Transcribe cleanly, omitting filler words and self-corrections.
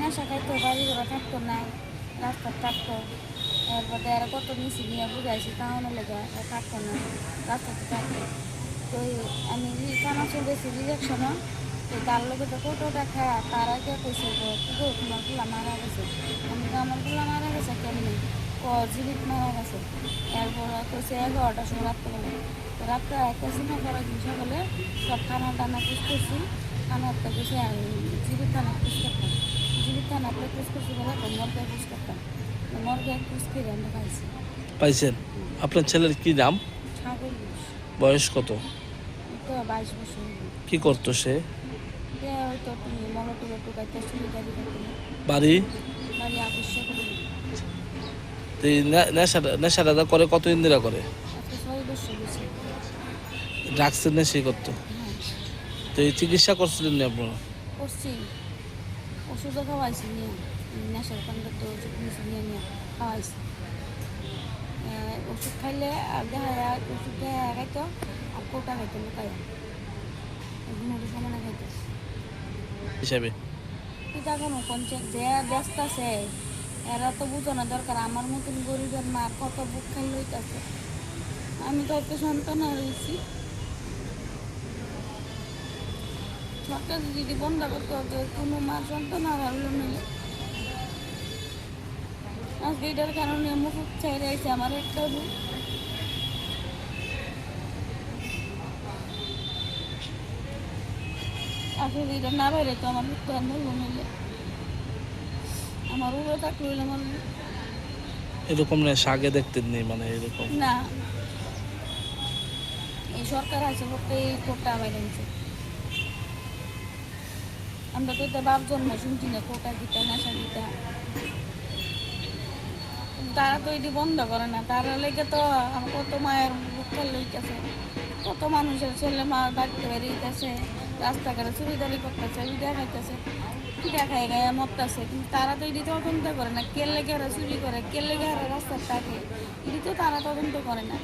নেশা খাইতো, বাড়ি ঘোরা থাকতো না, রাস্তা থাকতো। এরপরে আর কত মিশি নিয়ে বুঝাইছি, তাহলে লেগে থাকতো না, রাস্তাতে থাকতো। তো আমি কানাচুর গেছি ডিরেকশনও, তো তার লোকে তো কত টাকা তার আগে কইছে গো তোমার গুলা মারা গেছে। আমি তো আমার গুলা মারা গেছে কেমনি, জীবিত মারা গেছে। এরপর কইছে 11টার সময় রাত্রেবেলা। তো রাত্রে একটা সিনেমা করার দিন সকালে সব খানা টানা পুষ করছি। খানারটা কইছে জীবিত থানা পুষ করতাম, জীবিত থানাতে পুষ করছি বলে তো মর্গে পুষ করতাম, মর্গে পুষ করে আমরা খাইছি। পাইছেন? আপনার ছেলের কি নাম? ছাগল পুষ। বয়স কত? তো 22 বছর হলো। কি করতো সে? হয়তো তুমি মলটুলো টুকাইতে সুবিধারি করতে বাড়ি? বাড়ি আবশ্যক করি। তো এই নেশাটা করে কতদিন ধরে করে? আজকে 6 বছর গেছে। ড্রাগসের নেশাই করতো। হ্যাঁ, তো এই চিকিৎসা করছিলেন না আপনারা? করছি। ওষুধও খাওয়াইছি নিয়ে, নেশার কাণ্ডে তো ওষুধ নিয়েছি নিয়ে নিয়ে খাওয়াইছি। ওষুধ খাইলে আর দেখা যায় ওষুধ খাইতো আর কোটা খাইতো লুকায়, ঘুমোতে সমানে খাইতো। হিসাবে এটা কোনো পঞ্চায়েত যে ব্যস্ত আছে এরা তো বুঝানো দরকার। আমার মতন গরিবের মা কত বুক খাই লইতেছে। আমি তো একটা সন্তান রয়েছি, সরকার যদি বন্ধ করতে হবে কোনো মা সন্তান আর হলো নিলে। আজকে এটার কারণে মুখ চাই রয়েছে আমার একটা বুক। আসলে এটা না বাইরে তো আমার বুক তো আর হলো নিলে, আমার উড়ো থাকলে হইলে আমার এরকম নেশা আগে দেখতেন নি, মানে এরকম? না। এই সরকার আছে বলতে এই কোটা বাইরে নিচ্ছে। আমরা তো এটা বাপ জন্ম শুনছি না কোটা দিতা নেশা দিতা, তারা তো এটি বন্ধ করে না। তারা লেগে তো আমার কত মায়ের বুকের লইতেছে, কত মানুষের ছেলে মা বাড়িতে বেরিয়েছে, রাস্তাঘাটে চুরিদারি করতেছে, বিদা খাইতেছে, পিঠা খাই গায়ে মরতেছে। কিন্তু তারা তো এটি তদন্ত করে না, কে লেগে এরা চুরি করে, কে লেগে এরা রাস্তার থাকে, এটি তো তারা তদন্ত করে না।